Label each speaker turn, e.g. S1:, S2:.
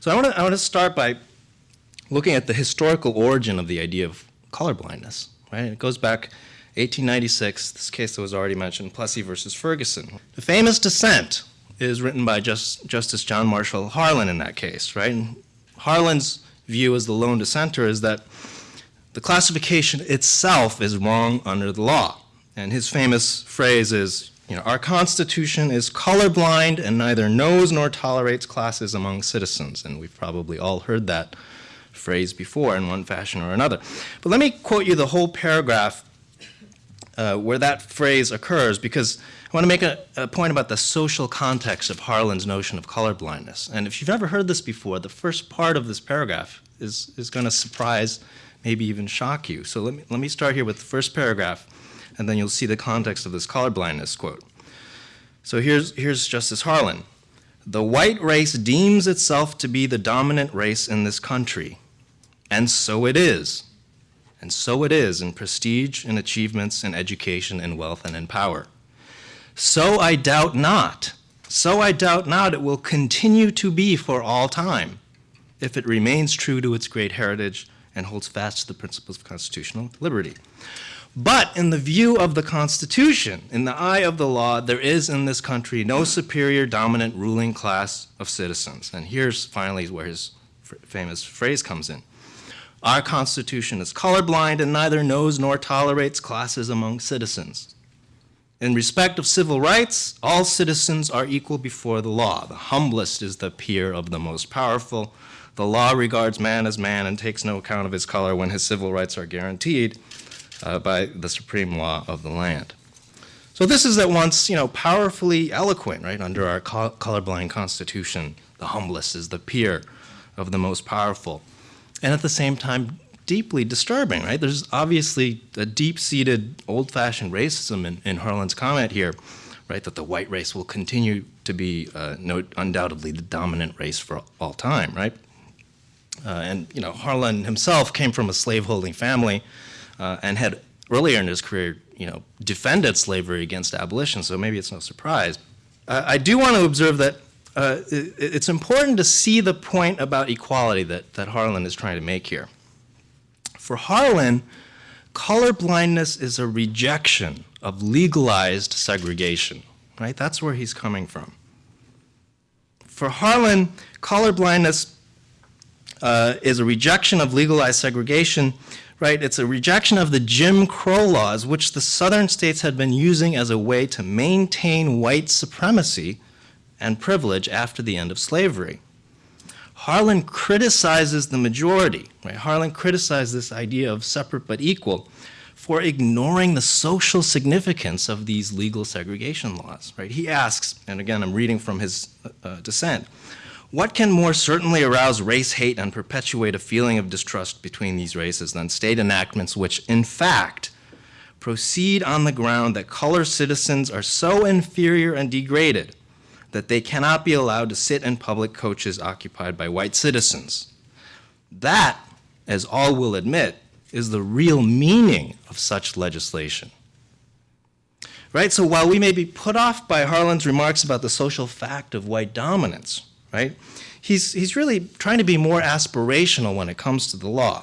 S1: So I want to start by looking at the historical origin of the idea of colorblindness. Right? It goes back 1896, this case that was already mentioned, Plessy versus Ferguson. The famous dissent is written by Justice John Marshall Harlan in that case, right? And Harlan's view as the lone dissenter is that the classification itself is wrong under the law. And his famous phrase is, our Constitution is colorblind and neither knows nor tolerates classes among citizens. And we've probably all heard that phrase before in one fashion or another. But let me quote you the whole paragraph where that phrase occurs, because I want to make a point about the social context of Harlan's notion of colorblindness. And if you've never heard this before, the first part of this paragraph is going to surprise, maybe even shock you. So let me start here with the first paragraph, and then you'll see the context of this colorblindness quote. So here's Justice Harlan. The white race deems itself to be the dominant race in this country, and so it is. And so it is in prestige, in achievements, in education, in wealth, and in power. So I doubt not it will continue to be for all time if it remains true to its great heritage and holds fast to the principles of constitutional liberty. But in the view of the Constitution, in the eye of the law, there is in this country no superior dominant ruling class of citizens. And here's finally where his famous phrase comes in. Our Constitution is colorblind and neither knows nor tolerates classes among citizens. In respect of civil rights, all citizens are equal before the law. The humblest is the peer of the most powerful. The law regards man as man and takes no account of his color when his civil rights are guaranteed by the supreme law of the land. So this is at once, powerfully eloquent, right? Under our colorblind Constitution, the humblest is the peer of the most powerful. And at the same time, deeply disturbing, right? There's obviously a deep-seated, old-fashioned racism in Harlan's comment here, right? That the white race will continue to be undoubtedly the dominant race for all time, right? And Harlan himself came from a slaveholding family and had earlier in his career, defended slavery against abolition. So maybe it's no surprise. I do want to observe that it's important to see the point about equality that Harlan is trying to make here. For Harlan, colorblindness is a rejection of legalized segregation, right? That's where he's coming from. For Harlan, colorblindness is a rejection of legalized segregation, right? It's a rejection of the Jim Crow laws, which the southern states had been using as a way to maintain white supremacy and privilege after the end of slavery. Harlan criticizes the majority, right? Harlan criticized this idea of separate but equal for ignoring the social significance of these legal segregation laws, right? He asks, and again, I'm reading from his dissent, what can more certainly arouse race hate and perpetuate a feeling of distrust between these races than state enactments which, in fact, proceed on the ground that colored citizens are so inferior and degraded that they cannot be allowed to sit in public coaches occupied by white citizens. That, as all will admit, is the real meaning of such legislation. Right? So while we may be put off by Harlan's remarks about the social fact of white dominance, right, he's really trying to be more aspirational when it comes to the law.